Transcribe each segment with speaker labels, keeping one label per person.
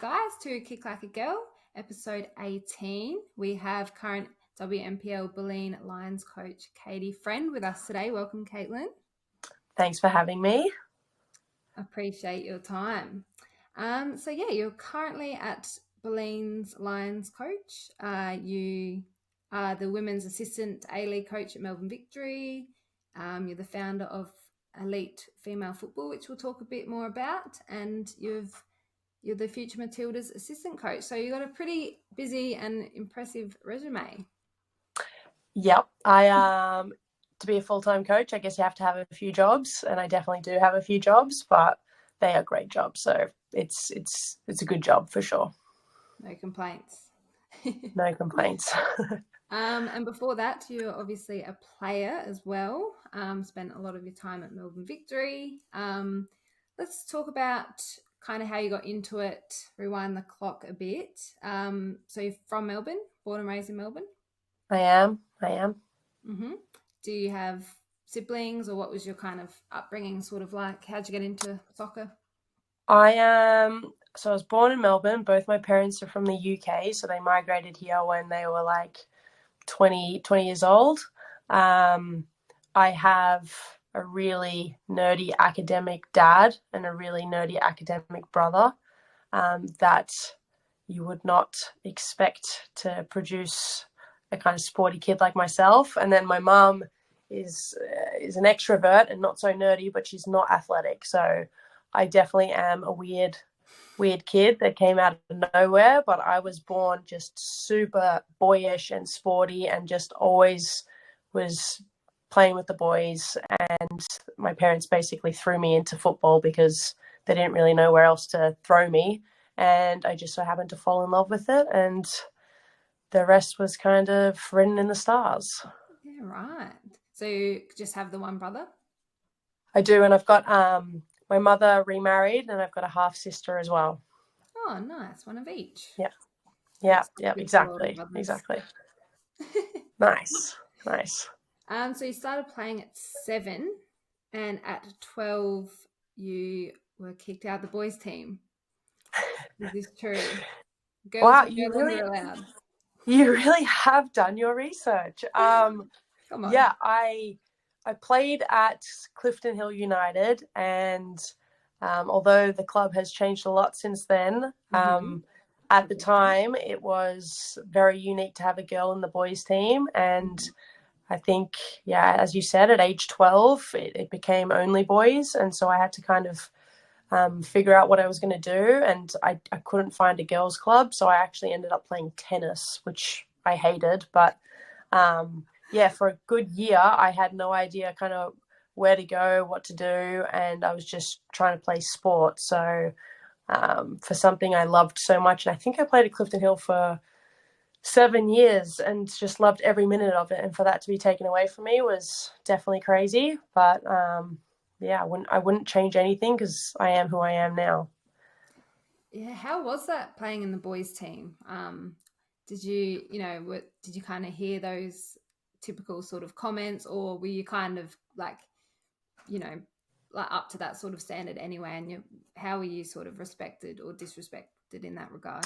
Speaker 1: guys, to Kick Like a Girl, episode 18. We have current WNPL Bulleen Lions coach Caity Friend with us today. Welcome, Caitlin.
Speaker 2: Thanks for having me.
Speaker 1: Appreciate your time. You're currently at Bulleen's Lions coach. You are the women's assistant A-League coach at Melbourne Victory. You're the founder of Elite Female Football, which we'll talk a bit more about, and you're the future Matildas assistant coach. So you've got a pretty busy and impressive resume.
Speaker 2: Yep. To be a full-time coach, I guess you have to have a few jobs, and I definitely do have a few jobs, but they are great jobs. So it's a good job for sure.
Speaker 1: No complaints.
Speaker 2: No complaints.
Speaker 1: And before that, you're obviously a player as well. Spent a lot of your time at Melbourne Victory. Let's talk about kind of how you got into it, rewind the clock a bit. So you're from Melbourne, born and raised in Melbourne?
Speaker 2: I am.
Speaker 1: Mm-hmm. Do you have siblings, or what was your kind of upbringing sort of like? How'd you get into soccer?
Speaker 2: So I was born in Melbourne. Both my parents are from the UK, so they migrated here when they were like 20 years old. I have a really nerdy academic dad and a really nerdy academic brother that you would not expect to produce a kind of sporty kid like myself. And then my mum is an extrovert and not so nerdy, but she's not athletic. So I definitely am a weird kid that came out of nowhere, but I was born just super boyish and sporty and just always was playing with the boys. And my parents basically threw me into football because they didn't really know where else to throw me. And I just so happened to fall in love with it. And the rest was kind of written in the stars.
Speaker 1: Yeah, right. So you just have the one brother?
Speaker 2: I do. And I've got my mother remarried, and I've got a half sister as well.
Speaker 1: Oh, nice. One of each.
Speaker 2: Yeah, exactly. Nice.
Speaker 1: So you started playing at 7, and at 12 you were kicked out of the boys' team. Is this true? Girls
Speaker 2: wow,
Speaker 1: were no longer allowed.
Speaker 2: You really have done your research.
Speaker 1: Come on.
Speaker 2: Yeah, I played at Clifton Hill United, and although the club has changed a lot since then, at the time it was very unique to have a girl in the boys' team. And I think, as you said, at age 12, it became only boys. And so I had to kind of figure out what I was going to do. And I couldn't find a girls' club. So I actually ended up playing tennis, which I hated. But for a good year, I had no idea kind of where to go, what to do. And I was just trying to play sport. So for something I loved so much. And I think I played at Clifton Hill for 7 years and just loved every minute of it. And for that to be taken away from me was definitely crazy. But I wouldn't change anything because I am who I am now.
Speaker 1: Yeah, how was that playing in the boys' team? Did you kind of hear those typical sort of comments, or were you kind of like up to that sort of standard anyway? And how were you sort of respected or disrespected in that regard?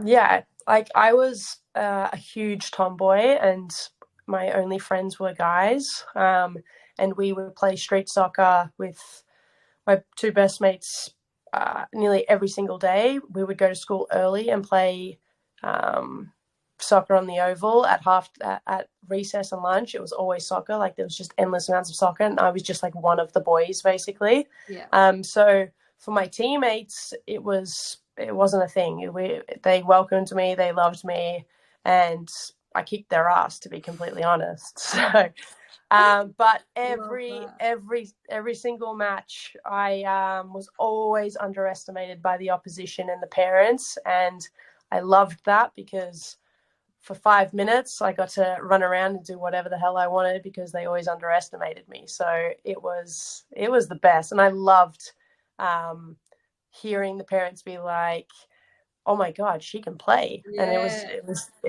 Speaker 2: Yeah, like I was a huge tomboy, and my only friends were guys. And we would play street soccer with my two best mates nearly every single day. We would go to school early and play soccer on the oval at recess and lunch. It was always soccer. Like there was just endless amounts of soccer, and I was just like one of the boys basically.
Speaker 1: Yeah.
Speaker 2: So for my teammates, it wasn't a thing. They welcomed me, they loved me, and I kicked their ass, to be completely honest. So, but every single match, I was always underestimated by the opposition and the parents, and I loved that because for 5 minutes I got to run around and do whatever the hell I wanted because they always underestimated me. So it was the best, and I loved hearing the parents be like, "Oh my God, she can play," and it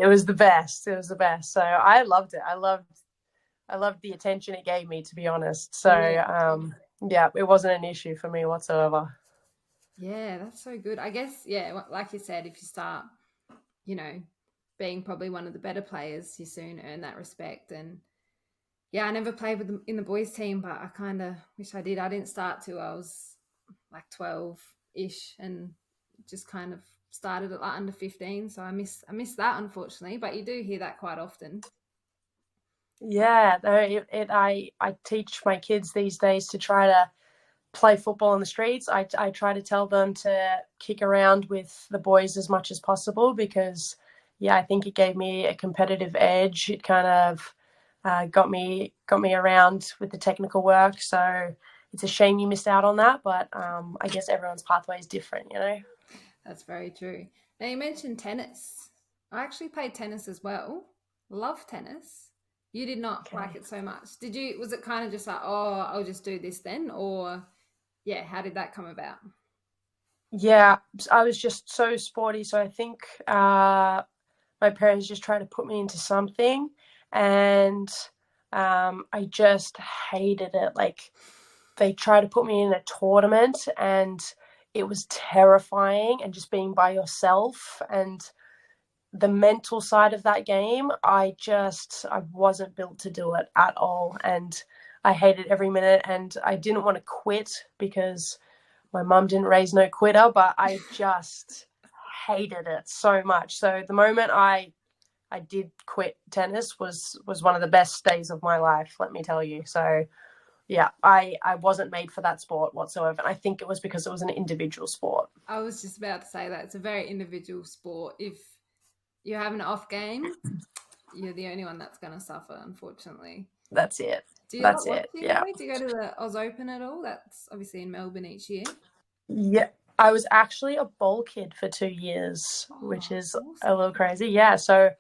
Speaker 2: was the best. It was the best. So I loved it. I loved the attention it gave me, to be honest. So it wasn't an issue for me whatsoever.
Speaker 1: Yeah, that's so good. I guess, yeah, like you said, if you start, you know, being probably one of the better players, you soon earn that respect. And yeah, I never played with in the boys team, but I kind of wish I did. I didn't start till I was like 12 ish, and just kind of started at like under 15. So I miss that, unfortunately. But you do hear that quite often.
Speaker 2: Yeah, no, I teach my kids these days to try to play football on the streets. I try to tell them to kick around with the boys as much as possible because, yeah, I think it gave me a competitive edge. It kind of got me around with the technical work. So it's a shame you missed out on that, but I guess everyone's pathway is different, you know.
Speaker 1: That's very true. Now you mentioned tennis. I actually played tennis as well. Love tennis. You did not like
Speaker 2: Okay.
Speaker 1: it so much. Did you? Was it kind of just like, oh, I'll just do this then, or yeah, how did that come about?
Speaker 2: Yeah, I was just so sporty. So I think my parents just tried to put me into something, and I just hated it. Like they tried to put me in a tournament, and it was terrifying, and just being by yourself and the mental side of that game, I wasn't built to do it at all, and I hated every minute, and I didn't want to quit because my mum didn't raise no quitter, but I just hated it so much. So the moment I did quit tennis was one of the best days of my life, let me tell you. So yeah, I wasn't made for that sport whatsoever. And I think it was because it was an individual sport.
Speaker 1: I was just about to say that it's a very individual sport. If you have an off game, you're the only one that's going to suffer, unfortunately.
Speaker 2: That's it.
Speaker 1: Do you like
Speaker 2: That's it.
Speaker 1: watching
Speaker 2: Yeah.
Speaker 1: though? Do you go to the Oz Open at all? That's obviously in Melbourne each year.
Speaker 2: Yeah. I was actually a bowl kid for 2 years, which
Speaker 1: Oh,
Speaker 2: is a
Speaker 1: awesome.
Speaker 2: little crazy. Yeah. So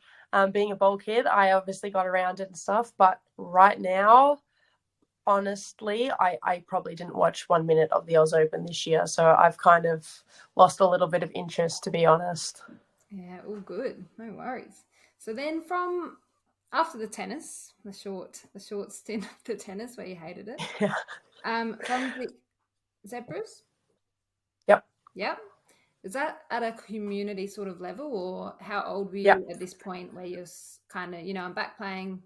Speaker 2: being a bowl kid, I obviously got around it and stuff. But right now, honestly, I probably didn't watch 1 minute of the Oz Open this year. So I've kind of lost a little bit of interest, to be honest.
Speaker 1: Yeah, all good. No worries. So then from after the tennis, the short stint of the tennis where you hated it,
Speaker 2: Yeah.
Speaker 1: from the zebras,
Speaker 2: Yep.
Speaker 1: yep. Is that at a community sort of level, or how old were
Speaker 2: Yep.
Speaker 1: you at this point where you're kind of, I'm back playing,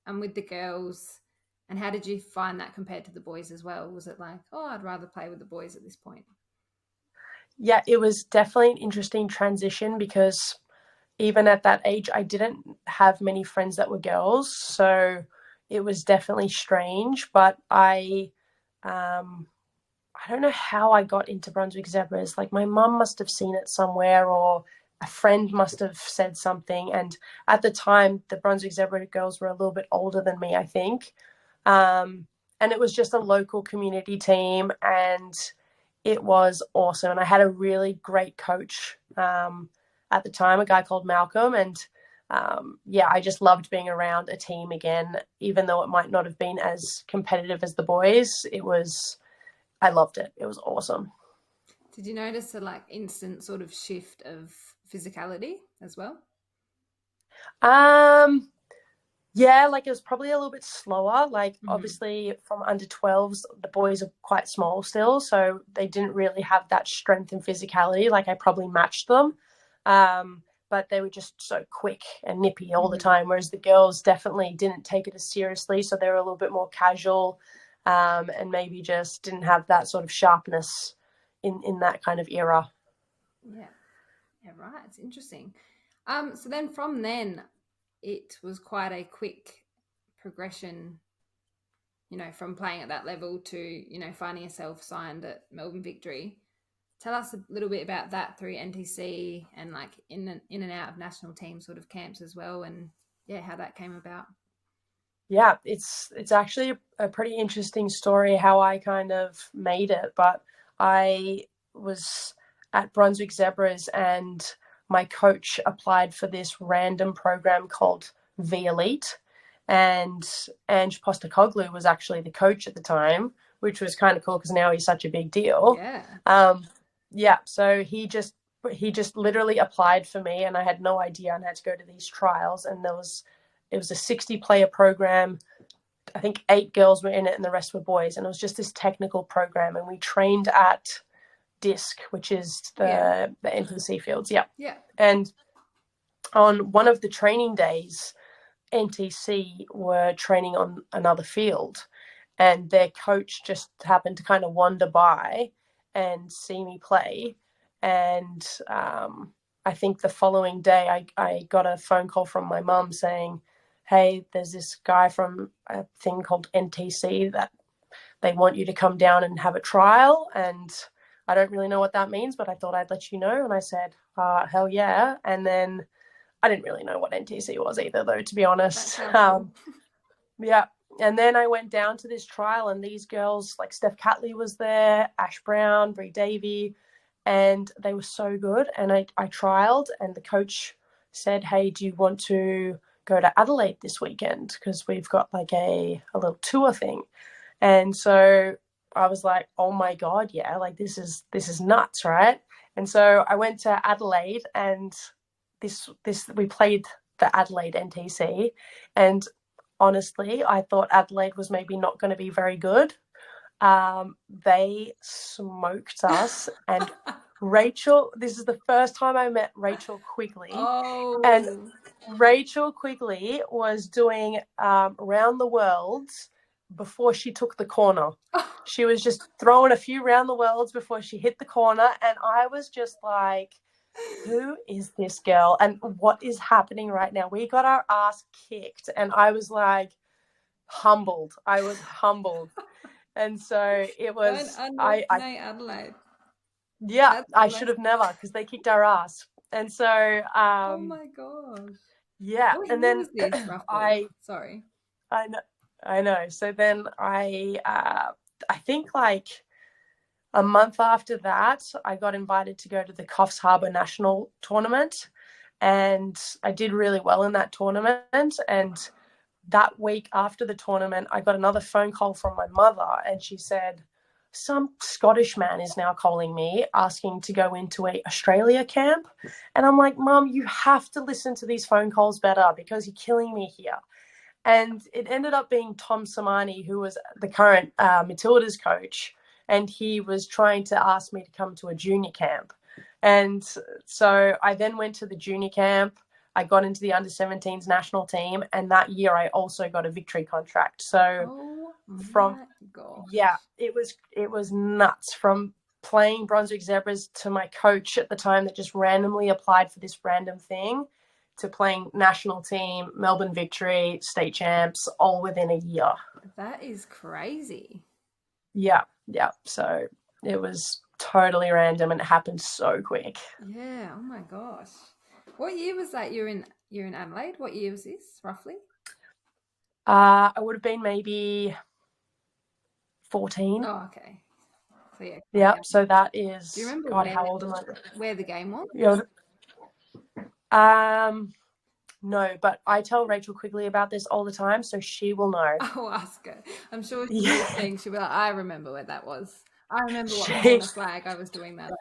Speaker 1: I'm with the girls, and how did you find that compared to the boys as well? Was it like, oh, I'd rather play with the boys at this point?
Speaker 2: Yeah, it was definitely an interesting transition because even at that age, I didn't have many friends that were girls. So it was definitely strange. But um, I don't know how I got into Brunswick Zebras. Like my mum must have seen it somewhere, or a friend must have said something. And at the time, the Brunswick Zebra girls were a little bit older than me, I think. Um, and it was just a local community team, and it was awesome. And I had a really great coach at the time, a guy called Malcolm. And yeah, I just loved being around a team again, even though it might not have been as competitive as the boys. I loved it. It was awesome.
Speaker 1: Did you notice a like instant sort of shift of physicality as well?
Speaker 2: Um, yeah, like it was probably a little bit slower. Like
Speaker 1: Hmm.
Speaker 2: obviously from under 12s, the boys are quite small still, so they didn't really have that strength and physicality. Like I probably matched them. But they were just so quick and nippy all the
Speaker 1: Hmm.
Speaker 2: time, whereas the girls definitely didn't take it as seriously, so they were a little bit more casual, and maybe just didn't have that sort of sharpness in that kind of era.
Speaker 1: Yeah. Yeah, right. It's interesting. So then from then, it was quite a quick progression, from playing at that level to, finding yourself signed at Melbourne Victory. Tell us a little bit about that through NTC and like in and out of national team sort of camps as well, and yeah, how that came about.
Speaker 2: Yeah, it's actually a pretty interesting story how I kind of made it. But I was at Brunswick Zebras, and my coach applied for this random program called V Elite, and Ange Postecoglou was actually the coach at the time, which was kind of cool because now he's such a big deal.
Speaker 1: Yeah.
Speaker 2: Um, yeah, so he just literally applied for me, and I had no idea, and I had to go to these trials, and it was a 60-player program. I think 8 girls were in it and the rest were boys. And it was just this technical program. And we trained at disc, which is
Speaker 1: Yeah.
Speaker 2: the NPC fields. Yeah.
Speaker 1: Yeah.
Speaker 2: And on one of the training days, NTC were training on another field, and their coach just happened to kind of wander by and see me play. And I think the following day, I got a phone call from my mum saying, hey, there's this guy from a thing called NTC that they want you to come down and have a trial. And I don't really know what that means, but I thought I'd let you know. And I said, hell yeah. And then I didn't really know what NTC was either, though, to be
Speaker 1: That
Speaker 2: honest.
Speaker 1: sounds cool.
Speaker 2: Yeah. And then I went down to this trial, and these girls, like Steph Catley was there, Ash Brown, Brie Davey, and they were so good. And I trialed, and the coach said, hey, do you want to go to Adelaide this weekend? Because we've got like a little tour thing. And so I was like, oh my God, yeah, like this is nuts, right? And so I went to Adelaide, and this we played the Adelaide NTC, and honestly, I thought Adelaide was maybe not going to be very good. They smoked us, and Rachel, this is the first time I met Rachel Quigley.
Speaker 1: Oh.
Speaker 2: And Rachel Quigley was doing round the worlds before she took the corner. She was just throwing a few round the worlds before she hit the corner, and I was just like, who is this girl and what is happening right now? We got our ass kicked, and I was like humbled. I was humbled. And so it was,
Speaker 1: Don't underestimate Adelaide.
Speaker 2: yeah,
Speaker 1: That's
Speaker 2: I
Speaker 1: the
Speaker 2: should
Speaker 1: lesson.
Speaker 2: have never, because they kicked our ass. And so,
Speaker 1: Oh my gosh.
Speaker 2: yeah.
Speaker 1: What
Speaker 2: And
Speaker 1: year
Speaker 2: then
Speaker 1: was this, roughly? Sorry.
Speaker 2: I know. So then I think like a month after that, I got invited to go to the Coffs Harbour National Tournament, and I did really well in that tournament. And that week after the tournament, I got another phone call from my mother, and she said, some Scottish man is now calling me asking to go into a Australia camp. And I'm like, Mum, you have to listen to these phone calls better because you're killing me here. And it ended up being Tom Samani, who was the current Matildas coach, and he was trying to ask me to come to a junior camp. And so I then went to the junior camp. I got into the under-17s national team, and that year I also got a Victory contract. So from yeah, it was nuts. From playing Brunswick Zebras to my coach at the time that just randomly applied for this random thing, to playing national team, Melbourne Victory, state champs, all within a year.
Speaker 1: That is crazy.
Speaker 2: Yeah. So it was totally random, and it happened so quick.
Speaker 1: Yeah. Oh my gosh. What year was that? You're in Adelaide. What year was this, roughly?
Speaker 2: I would have been maybe 14.
Speaker 1: Oh, okay. So yeah.
Speaker 2: Yeah. So that is.
Speaker 1: Do you remember
Speaker 2: God, how old am I?
Speaker 1: where the game was?
Speaker 2: Yeah. No, but I tell Rachel Quigley about this all the time, so she will know.
Speaker 1: I'll ask her. I'm sure she's listening. She'll be like, I remember where that was. I remember what
Speaker 2: She-
Speaker 1: corner flag I was doing that.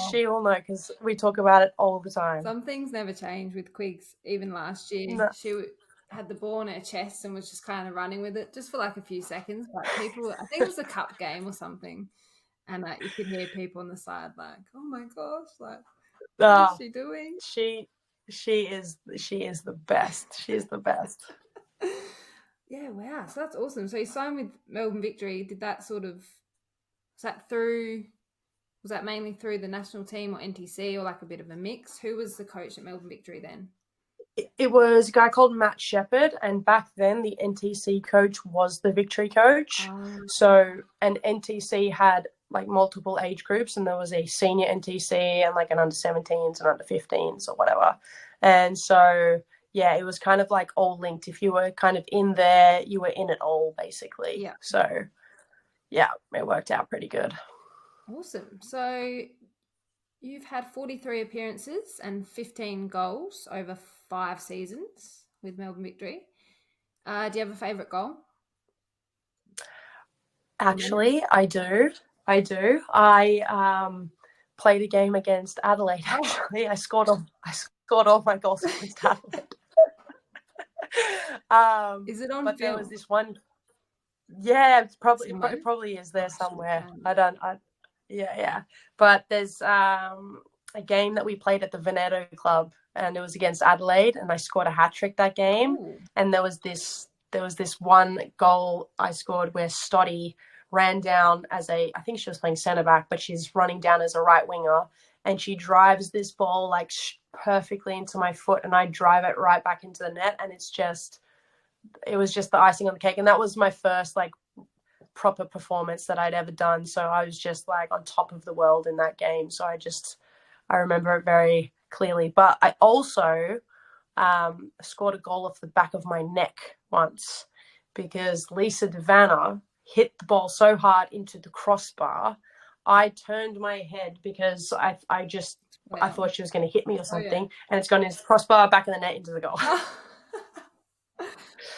Speaker 2: She will know because we talk about it all the time.
Speaker 1: Some things never change with Quigs. Even last year,
Speaker 2: No.
Speaker 1: she had the ball in her chest and was just kind of running with it just for like a few seconds. But people, I think it was a cup game or something, and you could hear people on the side like, "Oh my gosh, like what is she doing?"
Speaker 2: She is the best. She is the best.
Speaker 1: Yeah, wow. So that's awesome. So you signed with Melbourne Victory. Did that was that mainly through the national team or NTC or like a bit of a mix? Who was the coach at Melbourne Victory then?
Speaker 2: It was a guy called Matt Shepherd, and back then the NTC coach was the Victory coach. So, and NTC had like multiple age groups, and there was a senior NTC and like an under 17s and under 15s or whatever. And so, yeah, it was kind of like all linked. If you were kind of in there, you were in it all basically.
Speaker 1: Yeah.
Speaker 2: So, yeah, it worked out pretty good.
Speaker 1: Awesome. So you've had 43 appearances and 15 goals over 5 seasons with Melbourne Victory. Do you have a favourite goal?
Speaker 2: Actually, I do. I played a game against Adelaide. Actually, I scored all my goals against Adelaide.
Speaker 1: Is it on
Speaker 2: but
Speaker 1: film?
Speaker 2: There was this one. Yeah, it probably is there somewhere. I don't. Yeah. But there's a game that we played at the Veneto Club, and it was against Adelaide, and I scored a hat trick that game.
Speaker 1: Ooh.
Speaker 2: And there was this one goal I scored where Stoddy ran down I think she was playing centre back, but she's running down as a right winger, and she drives this ball like perfectly into my foot, and I drive it right back into the net, and it was just the icing on the cake, and that was my first like proper performance that I'd ever done. So I was just like on top of the world in that game. So I remember it very clearly. But I also scored a goal off the back of my neck once because Lisa Devanna hit the ball so hard into the crossbar. I turned my head because I thought she was going to hit me or something, and it's gone into the crossbar, back of the net, into the goal.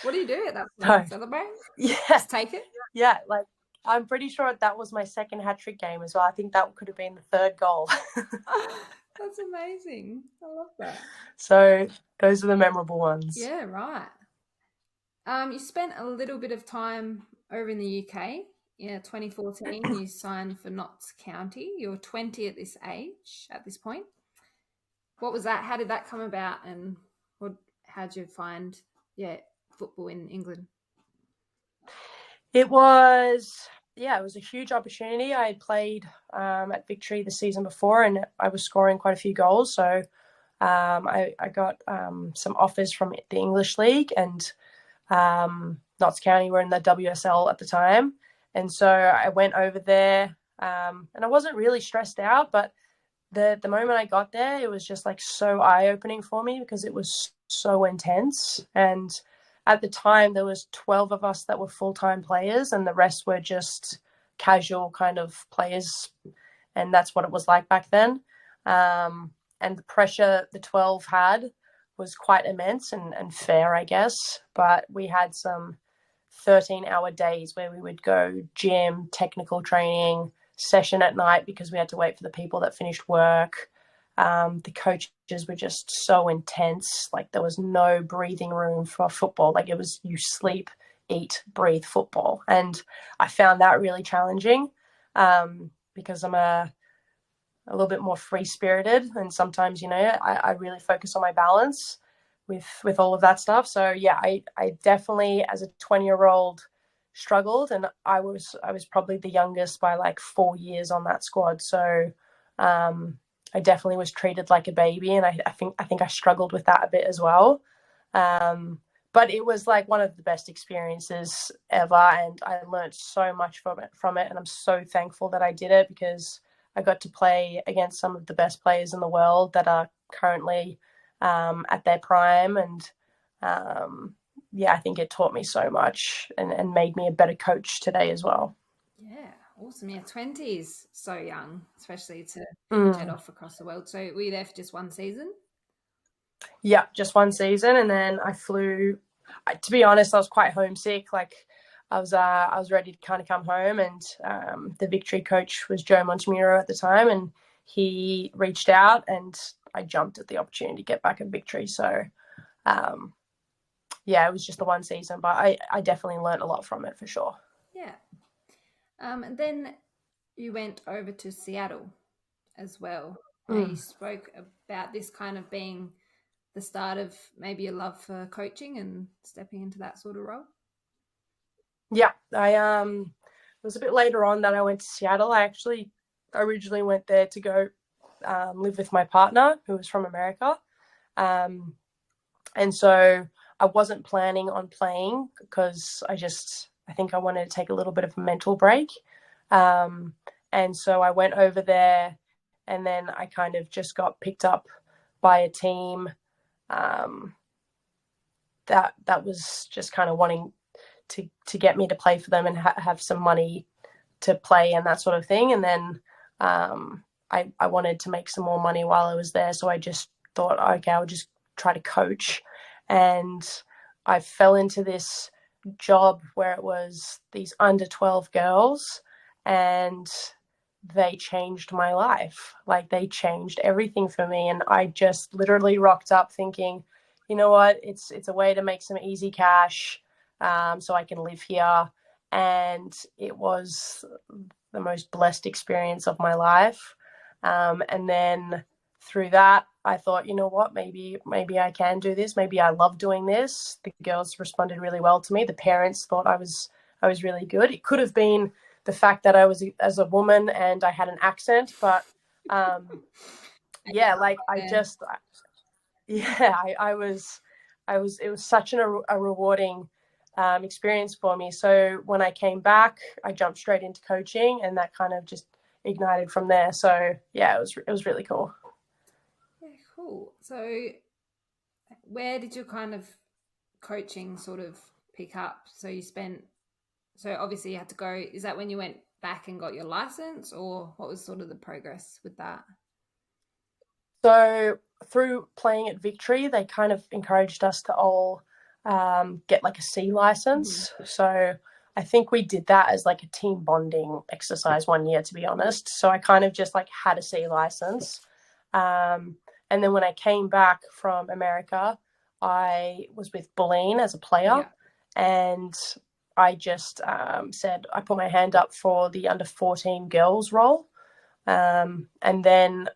Speaker 1: What do you do at that point?
Speaker 2: So,
Speaker 1: Celebrate?
Speaker 2: yeah,
Speaker 1: Just take it?
Speaker 2: yeah, like I'm pretty sure that was my second hat trick game as well. I think that could have been the third goal.
Speaker 1: That's amazing. I love that.
Speaker 2: So those are the memorable ones.
Speaker 1: Yeah, right. You spent a little bit of time over in the UK. Yeah, 2014, you signed for Notts County. You're 20 at this age, at this point. What was that? How did that come about? And how'd you find, yeah, football in England?
Speaker 2: It was a huge opportunity. I had played at Victory the season before, and I was scoring quite a few goals. So I got some offers from the English League, and Notts County were in the WSL at the time. And so I went over there, and I wasn't really stressed out, but the moment I got there, it was just like so eye-opening for me because it was so intense. And at the time, there was 12 of us that were full-time players, and the rest were just casual kind of players. And that's what it was like back then. And the pressure the 12 had was quite immense and fair, I guess. But we had some 13-hour days where we would go gym, technical training, session at night because we had to wait for the people that finished work. The coaches were just so intense. Like there was no breathing room for football. Like it was you sleep, eat, breathe football. And I found that really challenging because I'm a little bit more free spirited, and sometimes I really focus on my balance with all of that stuff. So yeah, I definitely as a 20-year-old struggled, and I was probably the youngest by like 4 years on that squad. So I definitely was treated like a baby, and I think I struggled with that a bit as well. But it was like one of the best experiences ever, and I learned so much from it, and I'm so thankful that I did it because I got to play against some of the best players in the world that are currently at their prime. And I think it taught me so much and made me a better coach today as well.
Speaker 1: Yeah, awesome. Yeah, 20s, so young, especially to jet
Speaker 2: Mm.
Speaker 1: off across the world. So were you there for just one season?
Speaker 2: Yeah, just one season, and then I flew. To be honest, I was quite homesick. Like I was ready to kind of come home, and the Victory coach was Joe Montemuro at the time, and he reached out, and I jumped at the opportunity to get back at Victory. So it was just the one season, but I definitely learned a lot from it for sure.
Speaker 1: Yeah. And then you went over to Seattle as well. You
Speaker 2: Mm.
Speaker 1: spoke about this kind of being the start of maybe a love for coaching and stepping into that sort of role.
Speaker 2: Yeah, I it was a bit later on that I went to Seattle. I actually originally went there to go live with my partner, who was from America, and so I wasn't planning on playing because I think I wanted to take a little bit of a mental break, and so I went over there, and then I kind of just got picked up by a team that was just kind of wanting to get me to play for them and have some money to play and that sort of thing. And then I wanted to make some more money while I was there. So I just thought, okay, I'll just try to coach. And I fell into this job where it was these under 12 girls, and they changed my life. Like they changed everything for me. And I just literally rocked up thinking, you know what, it's a way to make some easy cash so I can live here. And it was the most blessed experience of my life. And then through that, I thought, you know what, maybe I can do this. Maybe I love doing this. The girls responded really well to me. The parents thought I was really good. It could have been the fact that I was as a woman and I had an accent, but yeah, like I just yeah, it was such a rewarding experience for me. So when I came back, I jumped straight into coaching, and that kind of just ignited from there. So yeah, it was really cool.
Speaker 1: Yeah, cool. So where did your kind of coaching sort of pick up? So obviously you had to go, is that when you went back and got your license, or what was sort of the progress with that?
Speaker 2: So through playing at Victory, they kind of encouraged us to all get like a C license. So I think we did that as like a team bonding exercise one year, to be honest. So I kind of just like had a C license. And then when I came back from America, I was with Bulleen as a player,
Speaker 1: Yeah.
Speaker 2: and I just said I put my hand up for the under 14 girls role. And then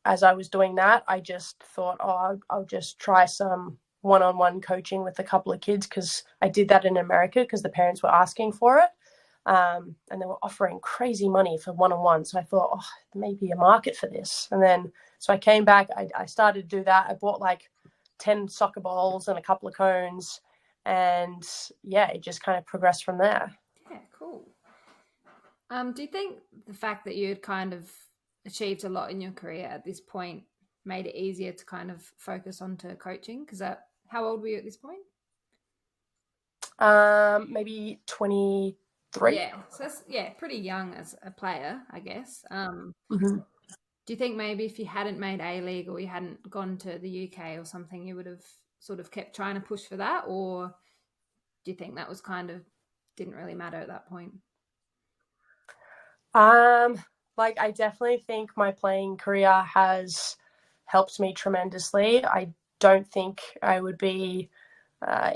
Speaker 2: as I was doing that, I just thought, oh, I'll just try some one-on-one coaching with a couple of kids, because I did that in America because the parents were asking for it. And they were offering crazy money for one-on-one. So I thought, oh, there may be a market for this. And then, so I came back, I started to do that. I bought like 10 soccer balls and a couple of cones. And yeah, it just kind of progressed from there.
Speaker 1: Yeah, cool. Do you think the fact that you had kind of achieved a lot in your career at this point made it easier to kind of focus onto coaching? Because how old were you at this point?
Speaker 2: Maybe 23.
Speaker 1: Yeah, so that's yeah, pretty young as a player, I guess.
Speaker 2: Mm-hmm.
Speaker 1: Do you think maybe if you hadn't made A League or you hadn't gone to the UK or something, you would have sort of kept trying to push for that, or do you think that was kind of didn't really matter at that point?
Speaker 2: Um, like I definitely think my playing career has helped me tremendously. I don't think I would be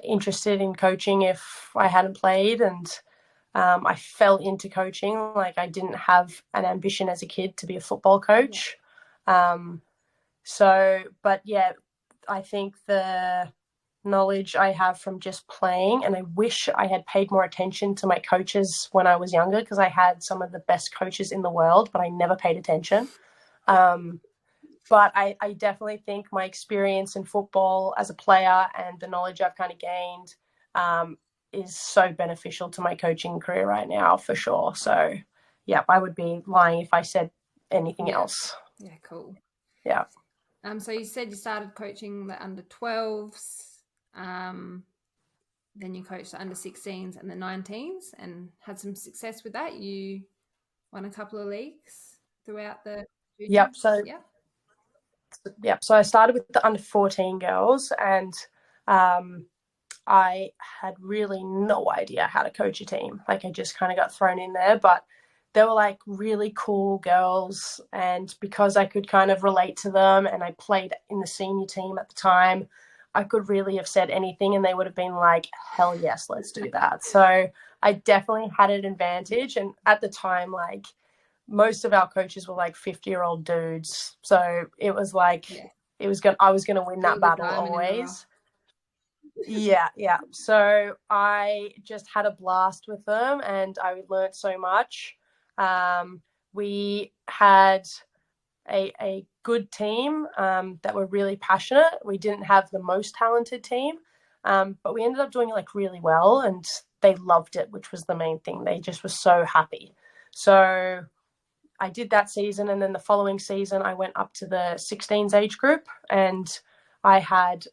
Speaker 2: interested in coaching if I hadn't played, and I fell into coaching. Like I didn't have an ambition as a kid to be a football
Speaker 1: Yeah,
Speaker 2: coach. Um, so, but yeah, I think the knowledge I have from just playing, and I wish I had paid more attention to my coaches when I was younger, because I had some of the best coaches in the world, but I never paid attention. Um, but I definitely think my experience in football as a player and the knowledge I've kind of gained um, is so beneficial to my coaching career right now, for sure. So, yeah, I would be lying if I said anything
Speaker 1: yeah,
Speaker 2: else.
Speaker 1: yeah, cool.
Speaker 2: Yeah.
Speaker 1: So you said you started coaching the under 12s, then you coached the under 16s and the 19s and had some success with that. You won a couple of leagues throughout the
Speaker 2: Yep.
Speaker 1: juniors.
Speaker 2: So
Speaker 1: Yep.
Speaker 2: so I started with the under 14 girls, and um, I had really no idea how to coach a team. Like I just kind of got thrown in there, but they were like really cool girls. And because I could kind of relate to them and I played in the senior team at the time, I could really have said anything and they would have been like, hell yes, let's do that. So I definitely had an advantage. And at the time, like most of our coaches were like 50-year-old dudes. So it was like,
Speaker 1: Yeah.
Speaker 2: I was gonna win
Speaker 1: Still
Speaker 2: that
Speaker 1: a good
Speaker 2: battle
Speaker 1: diamond in the rough.
Speaker 2: always. Yeah, yeah. So I just had a blast with them, and I learned so much. We had a good team that were really passionate. We didn't have the most talented team, but we ended up doing like really well, and they loved it, which was the main thing. They just were so happy. So I did that season, and then the following season, I went up to the 16s age group, and I had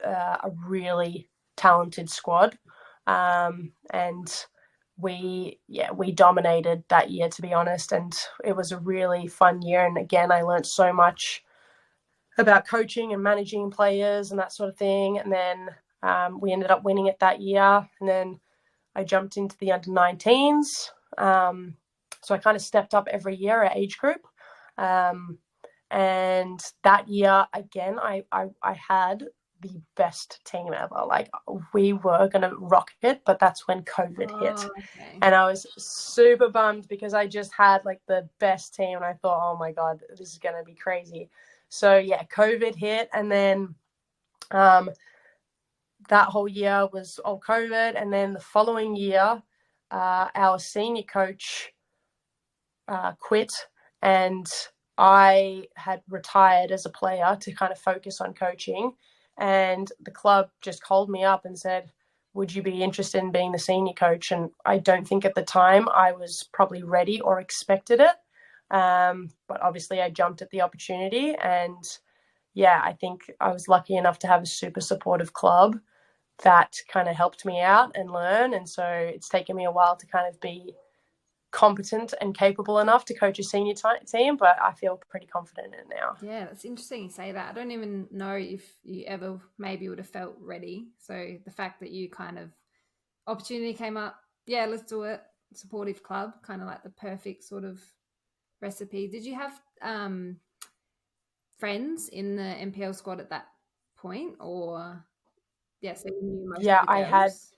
Speaker 2: a really talented squad, and we dominated that year, to be honest, and it was a really fun year. And again, I learned so much about coaching and managing players and that sort of thing. And then we ended up winning it that year, and then I jumped into the under 19s. So I kind of stepped up every year at age group. Um, and that year, again, I had the best team ever. Like, we were going to rock it, but that's when COVID hit.
Speaker 1: Okay.
Speaker 2: And I was super bummed because I just had like the best team. And I thought, oh my God, this is going to be crazy. So yeah, COVID hit. And then that whole year was all COVID. And then the following year, our senior coach quit, and I had retired as a player to kind of focus on coaching. And the club just called me up and said, would you be interested in being the senior coach? And I don't think at the time I was probably ready or expected it. But obviously I jumped at the opportunity. And yeah, I think I was lucky enough to have a super supportive club that kind of helped me out and learn. And so it's taken me a while to kind of be competent and capable enough to coach a senior team, but I feel pretty confident in it now.
Speaker 1: Yeah, that's interesting you say that. I don't even know if you ever maybe would have felt ready. So the fact that you kind of opportunity came up, yeah, let's do it. Supportive club, kind of like the perfect sort of recipe. Did you have friends in the NPL squad at that point, or yeah, so you knew most of
Speaker 2: Yeah,
Speaker 1: the
Speaker 2: I had,
Speaker 1: girls?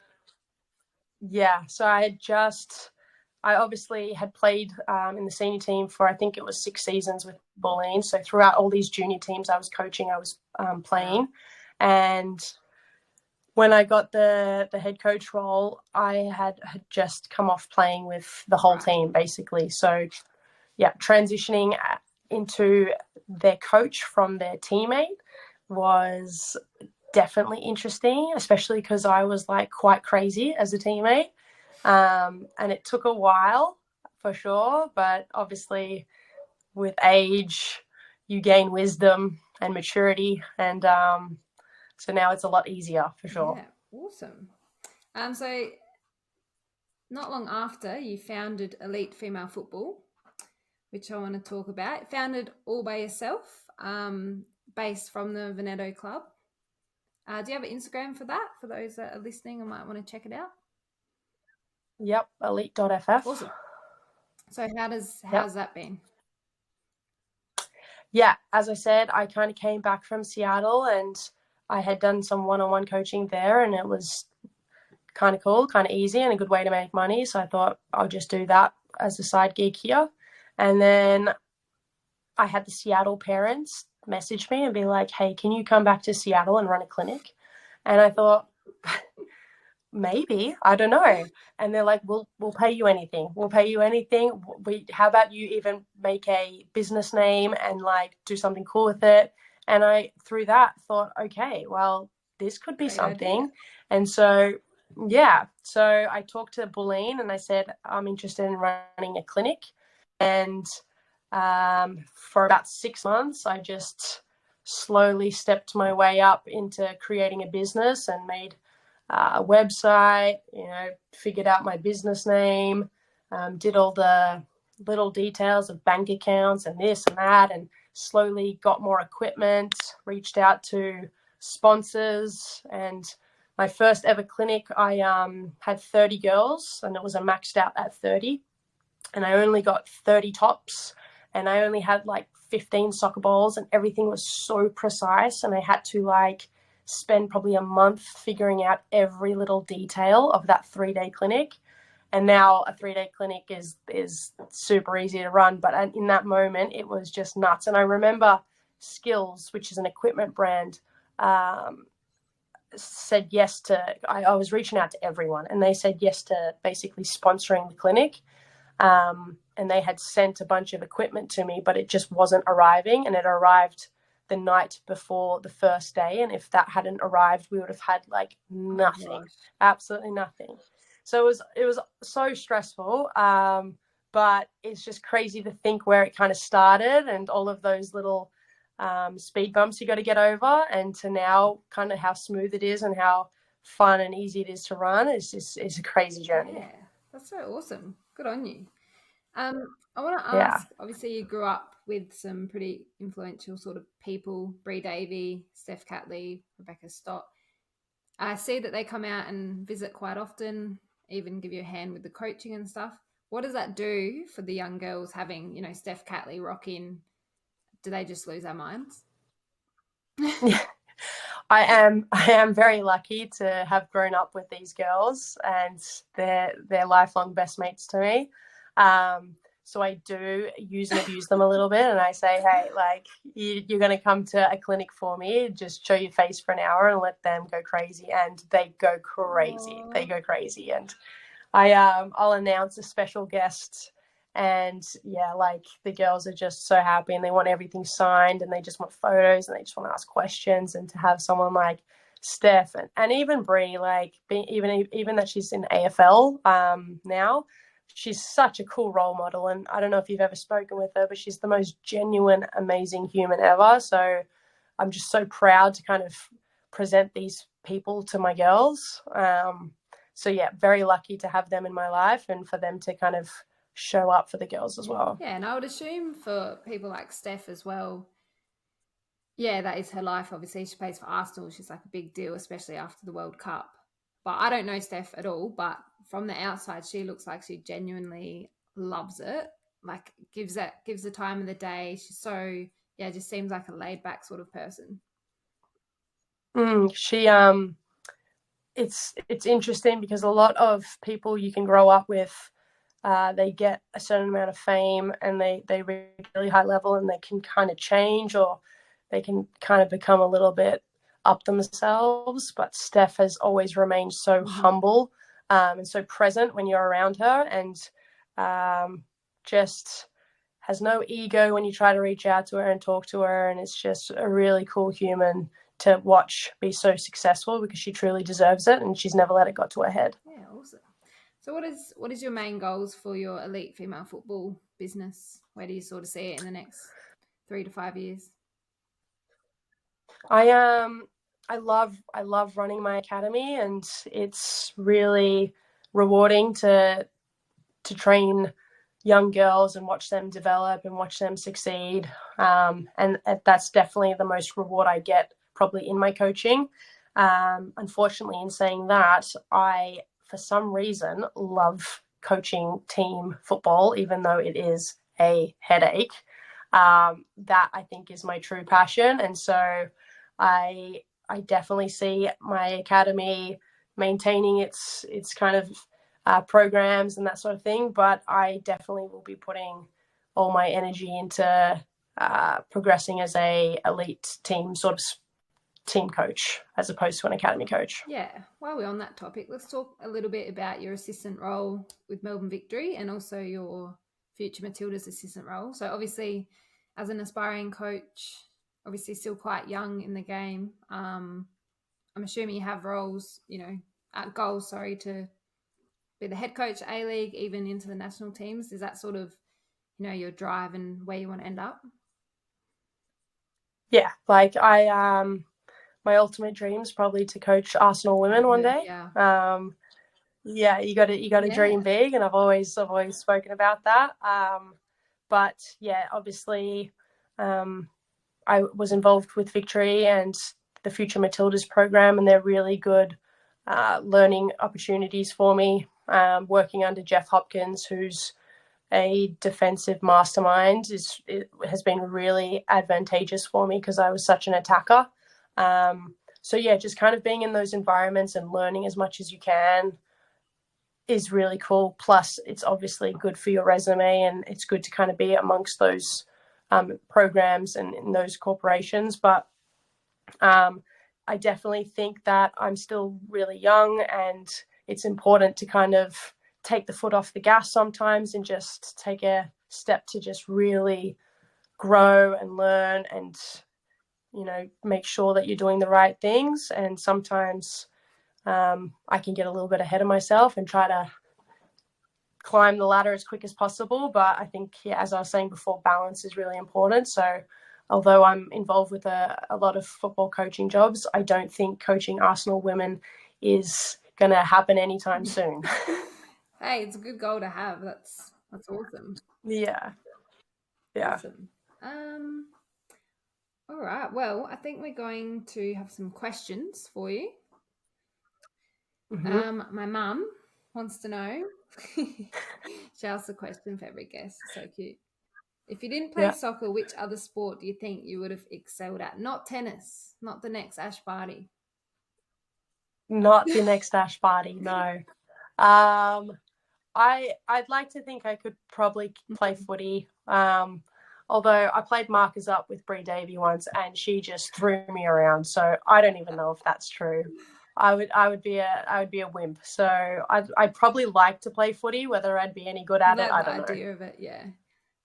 Speaker 2: so I obviously had played in the senior team for, I think it was 6 seasons with Bulleen. So throughout all these junior teams I was coaching, I was playing.
Speaker 1: Wow.
Speaker 2: And when I got the head coach role, I had just come off playing with the whole
Speaker 1: Right.
Speaker 2: team, basically. So yeah, transitioning into their coach from their teammate was definitely interesting, especially because I was like quite crazy as a teammate. And it took a while for sure, but obviously with age, you gain wisdom and maturity. And so now it's a lot easier for sure.
Speaker 1: Yeah, awesome. So not long after you founded Elite Female Football, which I want to talk about. Founded all by yourself, based from the Veneto Club. Do you have an Instagram for that? For those that are listening and might want to check it out.
Speaker 2: Yep, elite.ff.
Speaker 1: Awesome. So
Speaker 2: Yep.
Speaker 1: how's that been?
Speaker 2: Yeah, as I said, I kind of came back from Seattle and I had done some one-on-one coaching there, and it was kind of cool, kind of easy, and a good way to make money. So I thought I'll just do that as a side gig here. And then I had the Seattle parents message me and be like, hey, can you come back to Seattle and run a clinic? And I thought, maybe, I don't know. And they're like, we'll pay you anything. We'll pay you anything. How about you even make a business name and like do something cool with it? And I, through that, thought, okay, well, this could be
Speaker 1: Great idea.
Speaker 2: something. And so, yeah, so I talked to Bulleen and I said, I'm interested in running a clinic. And for about 6 months, I just slowly stepped my way up into creating a business and made a website, figured out my business name, did all the little details of bank accounts and this and that, and slowly got more equipment, reached out to sponsors. And my first ever clinic, I had 30 girls, and it was a maxed out at 30. And I only got 30 tops, and I only had like 15 soccer balls, and everything was so precise. And I had to like spend probably a month figuring out every little detail of that 3-day clinic. And now a 3-day clinic is super easy to run, but in that moment it was just nuts. And I remember Skills, which is an equipment brand, said yes to, I was reaching out to everyone, and they said yes to basically sponsoring the clinic. And they had sent a bunch of equipment to me, but it just wasn't arriving, and it arrived the night before the first day. And if that hadn't arrived, we would have had like nothing, absolutely nothing. So it was so stressful. But it's just crazy to think where it kind of started and all of those little speed bumps you got to get over, and to now kind of how smooth it is and how fun and easy it is to run. It's a crazy journey.
Speaker 1: Yeah, that's so awesome. Good on you. I want to
Speaker 2: Yeah.
Speaker 1: ask, obviously you grew up with some pretty influential sort of people, Bree Davey, Steph Catley, Rebecca Stott. I see that they come out and visit quite often, even give you a hand with the coaching and stuff. What does that do for the young girls having, Steph Catley rock in? Do they just lose their minds?
Speaker 2: I am very lucky to have grown up with these girls, and they're lifelong best mates to me. So I do use and abuse them a little bit, and I say, hey, like you're going to come to a clinic for me, just show your face for an hour and let them go crazy, and they go crazy.
Speaker 1: Aww.
Speaker 2: They go crazy, and I'll announce a special guest, and yeah, like the girls are just so happy and they want everything signed and they just want photos and they just want to ask questions, and to have someone like Steph and even Bree, like even that she's in AFL now, she's such a cool role model. And I don't know if you've ever spoken with her, but she's the most genuine, amazing human ever. So I'm just so proud to kind of present these people to my girls. So yeah, very lucky to have them in my life and for them to kind of show up for the girls as well.
Speaker 1: Yeah, and I would assume for people like Steph as well, yeah, that is her life. Obviously, she plays for Arsenal. She's like a big deal, especially after the World Cup. But I don't know Steph at all. But from the outside, she looks like she genuinely loves it. Like gives the time of the day. She's so yeah, just seems like a laid back sort of person.
Speaker 2: She it's interesting because a lot of people you can grow up with, they get a certain amount of fame and they reach a really high level and they can kind of change, or they can kind of become a little bit up themselves. But Steph has always remained so humble, and so present when you're around her, and just has no ego when you try to reach out to her and talk to her. And it's just a really cool human to watch be so successful, because she truly deserves it and she's never let it go to her head.
Speaker 1: Yeah, awesome. So what is your main goals for your elite female football business? Where do you sort of see it in the next 3 to 5 years?
Speaker 2: I love running my academy, and it's really rewarding to train young girls and watch them develop and watch them succeed. And that's definitely the most reward I get probably in my coaching. Unfortunately, in saying that, I, for some reason, love coaching team football, even though it is a headache. That I think is my true passion. And so I definitely see my academy maintaining its kind of programs and that sort of thing. But I definitely will be putting all my energy into progressing as a elite team sort of team coach as opposed to an academy coach.
Speaker 1: Yeah, while we're on that topic, let's talk a little bit about your assistant role with Melbourne Victory and also your future Matildas assistant role. So, obviously, as an aspiring coach, obviously still quite young in the game. I'm assuming you have roles, goals, sorry, to be the head coach, A League, even into the national teams. Is that sort of, your drive and where you want to end up?
Speaker 2: Yeah, like my ultimate dream is probably to coach Arsenal women one day.
Speaker 1: Yeah.
Speaker 2: Yeah, you got to dream big, and I've always spoken about that. But yeah, obviously, I was involved with Victory and the Future Matildas program, and they're really good learning opportunities for me. Working under Jeff Hopkins, who's a defensive mastermind, it has been really advantageous for me because I was such an attacker. So yeah, just kind of being in those environments and learning as much as you can is really cool. Plus, it's obviously good for your resume, and it's good to kind of be amongst those programs and in those corporations. But I definitely think that I'm still really young, and it's important to kind of take the foot off the gas sometimes and just take a step to just really grow and learn and make sure that you're doing the right things. And sometimes I can get a little bit ahead of myself and try to climb the ladder as quick as possible. But I think, yeah, as I was saying before, balance is really important. So although I'm involved with a lot of football coaching jobs, I don't think coaching Arsenal women is going to happen anytime soon.
Speaker 1: Hey, it's a good goal to have. That's awesome.
Speaker 2: Yeah. Yeah.
Speaker 1: Awesome. All right. Well, I think we're going to have some questions for you.
Speaker 2: Mm-hmm.
Speaker 1: My mum wants to know. She asks a question for every guest. So cute. If you didn't play
Speaker 2: Yeah.
Speaker 1: soccer, which other sport do you think you would have excelled at? Not tennis, not the next Ash Barty.
Speaker 2: Not the next Ash Barty, no. Um, I'd like to think I could probably play footy. Although I played markers up with Brie Davey once, and she just threw me around. So I don't even know if that's true. I would be a wimp. So I'd probably like to play footy. Whether I'd be any good
Speaker 1: You
Speaker 2: at it,
Speaker 1: like
Speaker 2: I
Speaker 1: the
Speaker 2: don't know.
Speaker 1: idea of it, yeah.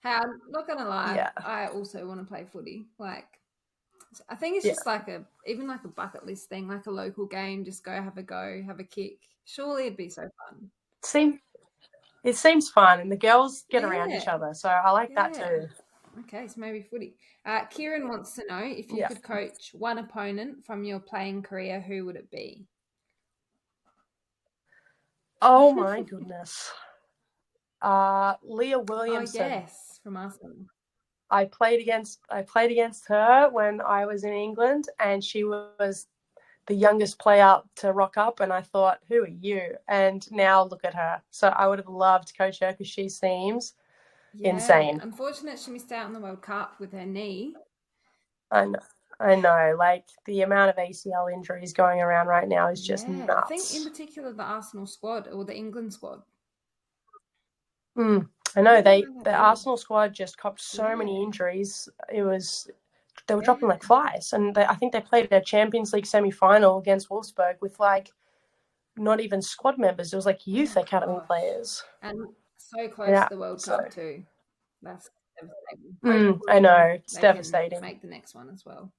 Speaker 1: Hey, I'm not gonna lie,
Speaker 2: Yeah,
Speaker 1: I also want to play footy. Like, I think it's
Speaker 2: yeah.
Speaker 1: just like even like a bucket list thing, like a local game. Just go, have a kick. Surely it'd be so fun.
Speaker 2: Seem it seems fun, and the girls get around each
Speaker 1: Yeah,
Speaker 2: other, so I like that
Speaker 1: yeah.
Speaker 2: too.
Speaker 1: Okay, so maybe footy. Kieran wants to know if you
Speaker 2: Yeah.
Speaker 1: could coach one opponent from your playing career, who would it be?
Speaker 2: Oh my goodness. Leah
Speaker 1: Oh
Speaker 2: Williamson.
Speaker 1: yes, from Arsenal.
Speaker 2: I played against her when I was in England, and she was the youngest player to rock up, and I thought, who are you? And now look at her. So I would have loved to coach her because she seems
Speaker 1: Yeah,
Speaker 2: insane.
Speaker 1: unfortunate she missed out on the World Cup with her knee.
Speaker 2: I know, I know. Like the amount of ACL injuries going around right now is just
Speaker 1: Yeah, I think in
Speaker 2: nuts.
Speaker 1: particular the Arsenal squad or the England squad.
Speaker 2: I
Speaker 1: I
Speaker 2: know
Speaker 1: don't know how
Speaker 2: the
Speaker 1: that is.
Speaker 2: Arsenal squad just copped so many
Speaker 1: Yeah,
Speaker 2: injuries. They were dropping like
Speaker 1: yeah.
Speaker 2: flies, and I think they played a Champions League semi-final against Wolfsburg with like not even squad members. It was like
Speaker 1: Oh
Speaker 2: youth
Speaker 1: my
Speaker 2: academy
Speaker 1: gosh.
Speaker 2: players.
Speaker 1: And so close to
Speaker 2: Yeah,
Speaker 1: the World
Speaker 2: so
Speaker 1: Cup too. That's devastating.
Speaker 2: I
Speaker 1: Hopefully
Speaker 2: know it's
Speaker 1: they can
Speaker 2: devastating.
Speaker 1: make the next one as well.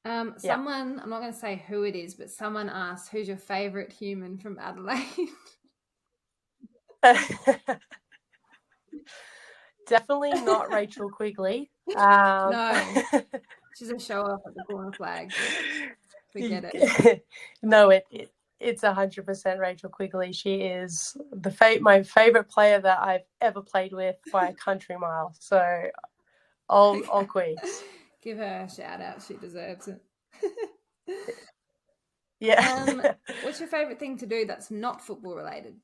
Speaker 2: Yeah.
Speaker 1: Someone, I'm not going to say who it is, but someone asked, who's your favourite human from Adelaide?
Speaker 2: Definitely not Rachel Quigley. Um,
Speaker 1: No, she's a show off at the corner flag. Forget it.
Speaker 2: no, it's 100% Rachel Quigley. She is my favorite player that I've ever played with by a country mile. So all
Speaker 1: Okay.
Speaker 2: Quigs.
Speaker 1: Give her a shout out. She deserves it.
Speaker 2: Yeah.
Speaker 1: What's your favourite thing to do that's not football related?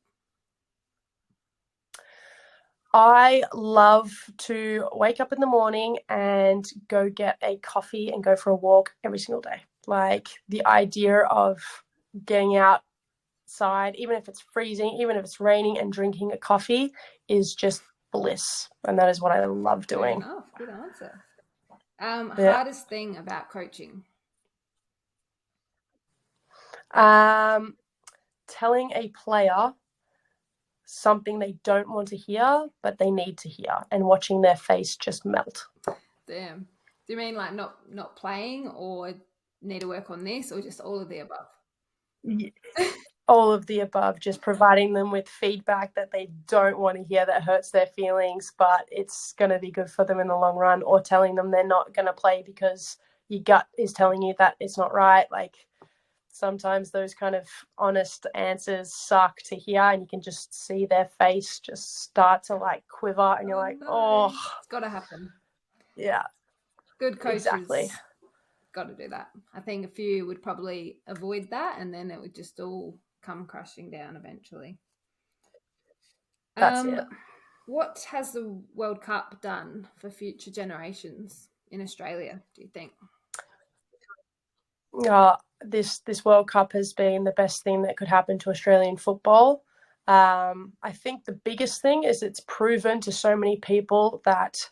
Speaker 2: I love to wake up in the morning and go get a coffee and go for a walk every single day. Like the idea of getting outside, even if it's freezing, even if it's raining, and drinking a coffee is just bliss. And that is what I love
Speaker 1: Fair
Speaker 2: doing.
Speaker 1: enough. Good answer.
Speaker 2: Yeah.
Speaker 1: Hardest thing about coaching?
Speaker 2: Um, telling a player something they don't want to hear, but they need to hear, and watching their face just melt.
Speaker 1: Damn. Do you mean like not playing or need to work on this or just all of the above?
Speaker 2: All of the above, just providing them with feedback that they don't want to hear that hurts their feelings, but it's going to be good for them in the long run, or telling them they're not going to play because your gut is telling you that it's not right. Like sometimes those kind of honest answers suck to hear, and you can just see their face just start to like quiver, and you're
Speaker 1: Oh
Speaker 2: like,
Speaker 1: no.
Speaker 2: oh,
Speaker 1: It's got to happen.
Speaker 2: yeah,
Speaker 1: Good
Speaker 2: exactly.
Speaker 1: coaches got to do that. I think a few would probably avoid that and then it would just all come crashing down eventually.
Speaker 2: That's it.
Speaker 1: Um, what has the World Cup done for future generations in Australia, do you think?
Speaker 2: This World Cup has been the best thing that could happen to Australian football. I think the biggest thing is it's proven to so many people that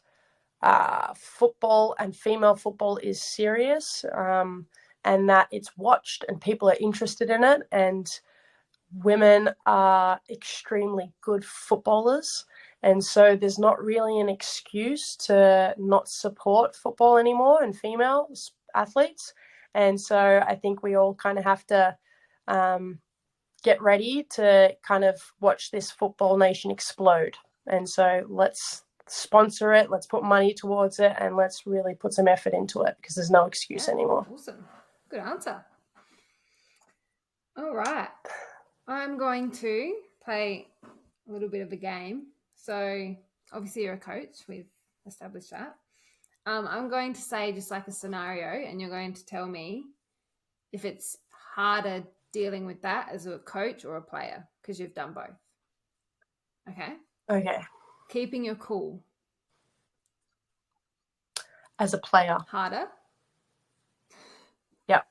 Speaker 2: football and female football is serious, and that it's watched and people are interested in it. And women are extremely good footballers. And so there's not really an excuse to not support football anymore and female athletes. And so I think we all kind of have to get ready to kind of watch this football nation explode. And so let's sponsor it, let's put money towards it, and let's really put some effort into it because there's no excuse
Speaker 1: Yeah,
Speaker 2: anymore.
Speaker 1: awesome. Good answer. All right. I'm going to play a little bit of a game. So, obviously, you're a coach. We've established that. I'm going to say just like a scenario, and you're going to tell me if it's harder dealing with that as a coach or a player because you've done both. Okay.
Speaker 2: Okay.
Speaker 1: Keeping your cool.
Speaker 2: as a player.
Speaker 1: Harder?
Speaker 2: Yeah.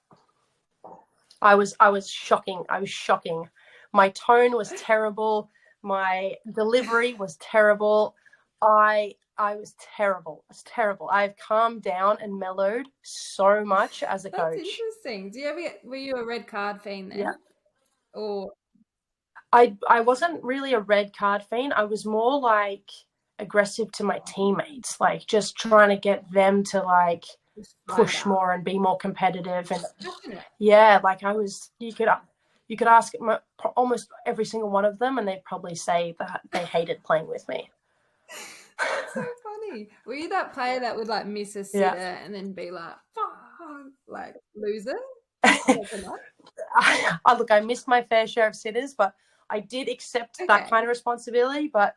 Speaker 2: I was shocking. I was shocking. My tone was terrible. My delivery was terrible. I was terrible. It was terrible. I've calmed down and mellowed so much as a
Speaker 1: That's
Speaker 2: coach.
Speaker 1: interesting. Were you a red card fiend then?
Speaker 2: Yeah.
Speaker 1: Or
Speaker 2: I wasn't really a red card fiend. I was more like aggressive to my teammates, like just trying to get them to like
Speaker 1: just fired
Speaker 2: push
Speaker 1: up?
Speaker 2: more and be more competitive. And
Speaker 1: Passionate.
Speaker 2: yeah, like you could ask almost every single one of them, and they'd probably say that they hated playing with me.
Speaker 1: That's so funny. Were you that player that would like miss a
Speaker 2: Yeah.
Speaker 1: sitter and then be like, "Fuck," like loser?
Speaker 2: Look, I missed my fair share of sitters, but I did accept that
Speaker 1: Okay.
Speaker 2: kind of responsibility. But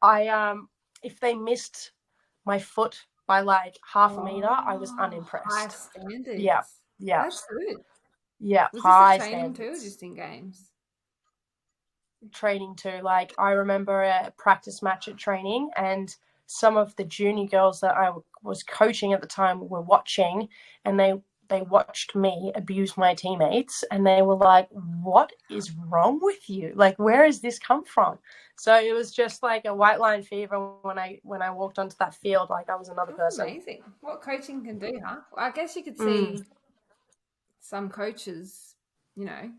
Speaker 2: I if they missed my foot by like half a meter, I was
Speaker 1: High
Speaker 2: unimpressed. Yeah,
Speaker 1: standards.
Speaker 2: yeah,
Speaker 1: That's good.
Speaker 2: yeah.
Speaker 1: Was this at
Speaker 2: High
Speaker 1: training too, or
Speaker 2: standards.
Speaker 1: just in games?
Speaker 2: Training too. Like I remember a practice match at training, and some of the junior girls that I was coaching at the time were watching, and they watched me abuse my teammates, and they were like, "What is wrong with you? Like, where has this come from?" So it was just like a white line fever when I walked onto that field. Like I was another
Speaker 1: That's
Speaker 2: person.
Speaker 1: amazing. What coaching can do, huh? Well, I guess you could
Speaker 2: Mm,
Speaker 1: see some coaches, you know,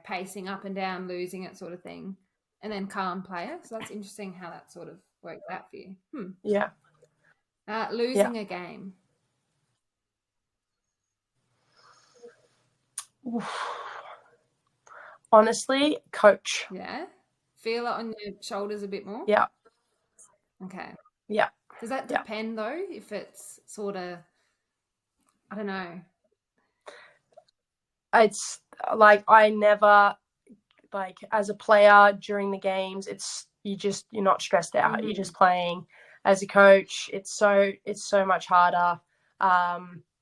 Speaker 1: pacing up and down, losing it, sort of thing, and then calm player. So that's interesting how that sort of worked out for you.
Speaker 2: yeah, yeah.
Speaker 1: Losing a game.
Speaker 2: Honestly, coach.
Speaker 1: Yeah. Feel it on your shoulders a bit more.
Speaker 2: Yeah,
Speaker 1: Okay.
Speaker 2: yeah,
Speaker 1: Does that
Speaker 2: yeah.
Speaker 1: depend though? If it's sort of, I don't know.
Speaker 2: It's like I never like as a player during the games, you're not stressed out. You're
Speaker 1: Mm-hmm.
Speaker 2: just playing. As a coach, it's so much harder.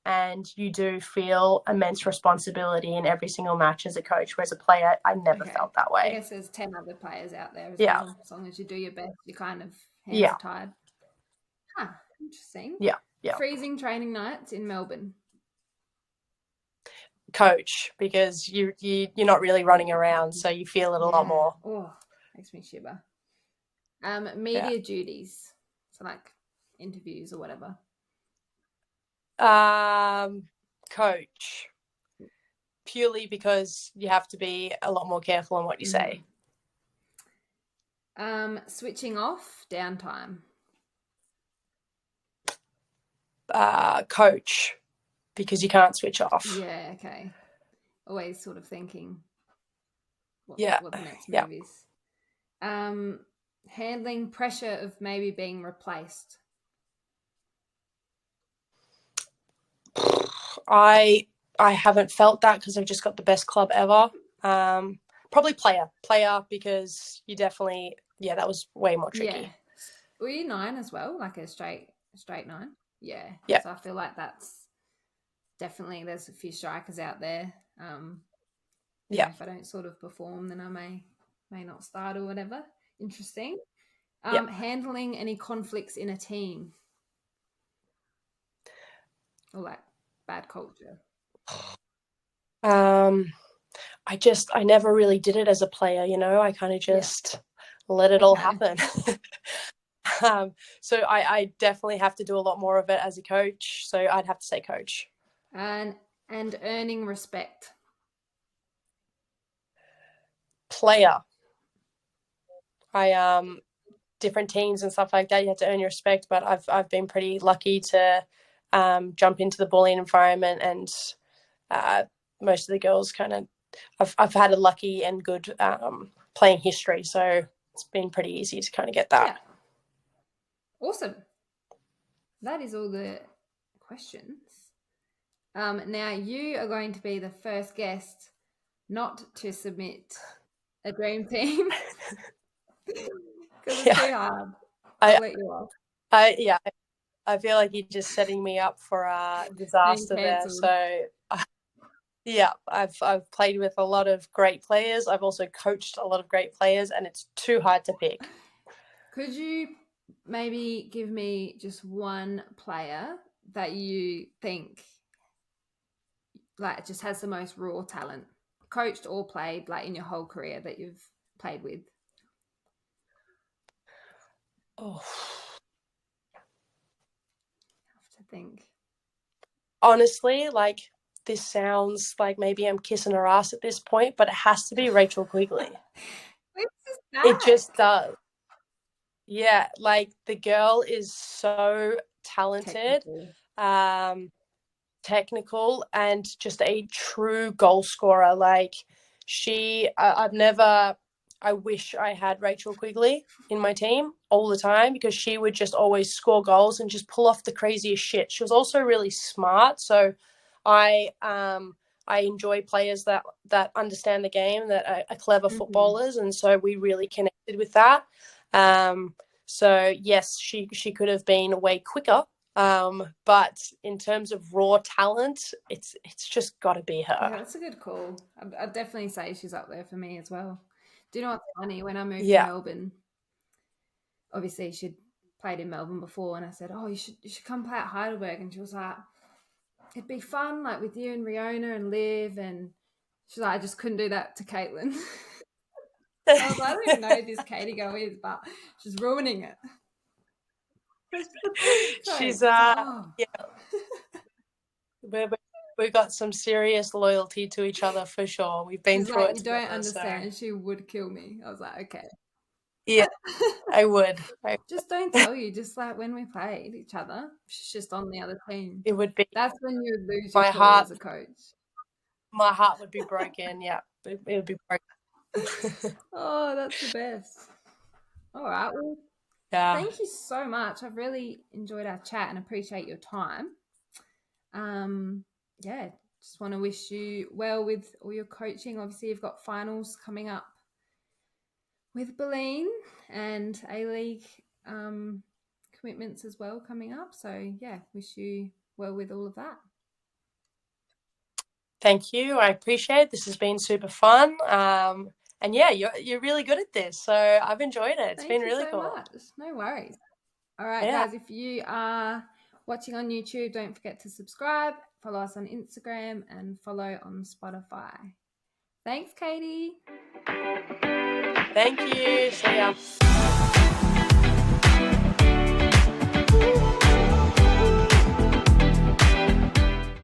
Speaker 2: And you do feel immense responsibility in every single match as a coach. Whereas a player, I never
Speaker 1: Okay.
Speaker 2: felt that
Speaker 1: I
Speaker 2: way.
Speaker 1: guess there's 10 other players out there as
Speaker 2: Yeah,
Speaker 1: well. As long as you do your best, your kind of hands
Speaker 2: yeah,
Speaker 1: are tied. Huh. Interesting.
Speaker 2: yeah, yeah.
Speaker 1: Freezing training nights in Melbourne.
Speaker 2: Coach, because you're not really running around, so you feel it a lot
Speaker 1: Yeah.
Speaker 2: more.
Speaker 1: Oh, makes me shiver.
Speaker 2: Yeah.
Speaker 1: Media duties. So like interviews or whatever.
Speaker 2: Coach, purely because you have to be a lot more careful on what you say.
Speaker 1: Switching off, downtime.
Speaker 2: Coach, because you can't switch off.
Speaker 1: Yeah, okay. Always sort of thinking
Speaker 2: Yeah,
Speaker 1: what the next
Speaker 2: yeah.
Speaker 1: move is. Handling pressure of maybe being replaced.
Speaker 2: I haven't felt that because I've just got the best club ever. Probably player because you definitely that was way more
Speaker 1: Yeah.
Speaker 2: tricky.
Speaker 1: Were you 9 as well? Like a straight 9? Yeah.
Speaker 2: Yeah,
Speaker 1: So I feel like that's definitely there's a few strikers out there.
Speaker 2: yeah,
Speaker 1: If I don't sort of perform, then I may not start or whatever. Interesting.
Speaker 2: yeah.
Speaker 1: Handling any conflicts in a team or like bad culture.
Speaker 2: Um, I never really did it as a player. I kind of
Speaker 1: Yeah.
Speaker 2: just let it all
Speaker 1: Okay.
Speaker 2: happen. So I definitely have to do a lot more of it as a coach. So I'd have to say coach.
Speaker 1: And earning respect.
Speaker 2: Player. Different teams and stuff like that, you have to earn your respect. But I've been pretty lucky to jump into the bullying environment, and most of the girls kind of I've had a lucky and good playing history, so it's been pretty easy to kind of get that.
Speaker 1: Yeah. Awesome. That is all the questions. Now you are going to be the first guest not to submit a dream team because it's too hard. I'll
Speaker 2: I,
Speaker 1: let you off.
Speaker 2: I feel like you're just setting me up for a
Speaker 1: Being
Speaker 2: disaster there.
Speaker 1: cancelled.
Speaker 2: So yeah, I've played with a lot of great players. I've also coached a lot of great players, and it's too hard to pick.
Speaker 1: Could you maybe give me just one player that you think like just has the most raw talent, coached or played, like in your whole career that you've played with?
Speaker 2: Oh.
Speaker 1: Have to think.
Speaker 2: Honestly, like, this sounds like maybe I'm kissing her ass at this point, but it has to be Rachel Quigley.
Speaker 1: It's
Speaker 2: It
Speaker 1: that
Speaker 2: just does. Yeah, like the girl is so talented,
Speaker 1: technical.
Speaker 2: um, technical, and just a true goal scorer. Like I've never. I wish I had Rachel Quigley in my team all the time because she would just always score goals and just pull off the craziest shit. She was also really smart, so I I enjoy players that understand the game, that are clever footballers, and so we really connected with that. Um, so yes, she could have been way quicker, but in terms of raw talent, it's just got to be her.
Speaker 1: Yeah, that's a good call. I'd definitely say she's up there for me as well. Do you know what's funny? When I moved to
Speaker 2: Yeah.
Speaker 1: Melbourne, obviously she'd played in Melbourne before, and I said, "Oh, you should come play at Heidelberg," and she was like, "It'd be fun, like with you and Riona and Liv," and she's like, "I just couldn't do that to Caitlin." I was like, I don't even know who this Caity girl is, but she's ruining it. She's the best coach.
Speaker 2: She's
Speaker 1: I was like, oh.
Speaker 2: yeah, we we got some serious loyalty to each other for sure. We've been
Speaker 1: She's
Speaker 2: through
Speaker 1: like,
Speaker 2: it
Speaker 1: you don't
Speaker 2: together, so
Speaker 1: understand. She would kill me. I was like, okay.
Speaker 2: yeah, I would.
Speaker 1: Just don't tell you. Just like when we played each other, she's just on the other team.
Speaker 2: It would be
Speaker 1: That's when you would lose your
Speaker 2: my
Speaker 1: cool
Speaker 2: heart.
Speaker 1: as a coach.
Speaker 2: My heart would be broken. Yeah, it would be broken.
Speaker 1: Oh, that's the best. All right. Well,
Speaker 2: Yeah.
Speaker 1: thank you so much. I've really enjoyed our chat and appreciate your time. Yeah, just want to wish you well with all your coaching. Obviously, you've got finals coming up with Bulleen and A League commitments as well coming up. So, yeah, wish you well with all of that.
Speaker 2: Thank you. I appreciate it. This has been super fun. And yeah, you're really good at this, so I've enjoyed it. It's been
Speaker 1: Thank you
Speaker 2: really
Speaker 1: so
Speaker 2: cool.
Speaker 1: much. No worries. All right,
Speaker 2: Yeah.
Speaker 1: guys, if you are watching on YouTube, don't forget to subscribe, follow us on Instagram, and follow on Spotify. Thanks, Caity.
Speaker 2: Thank you. See ya.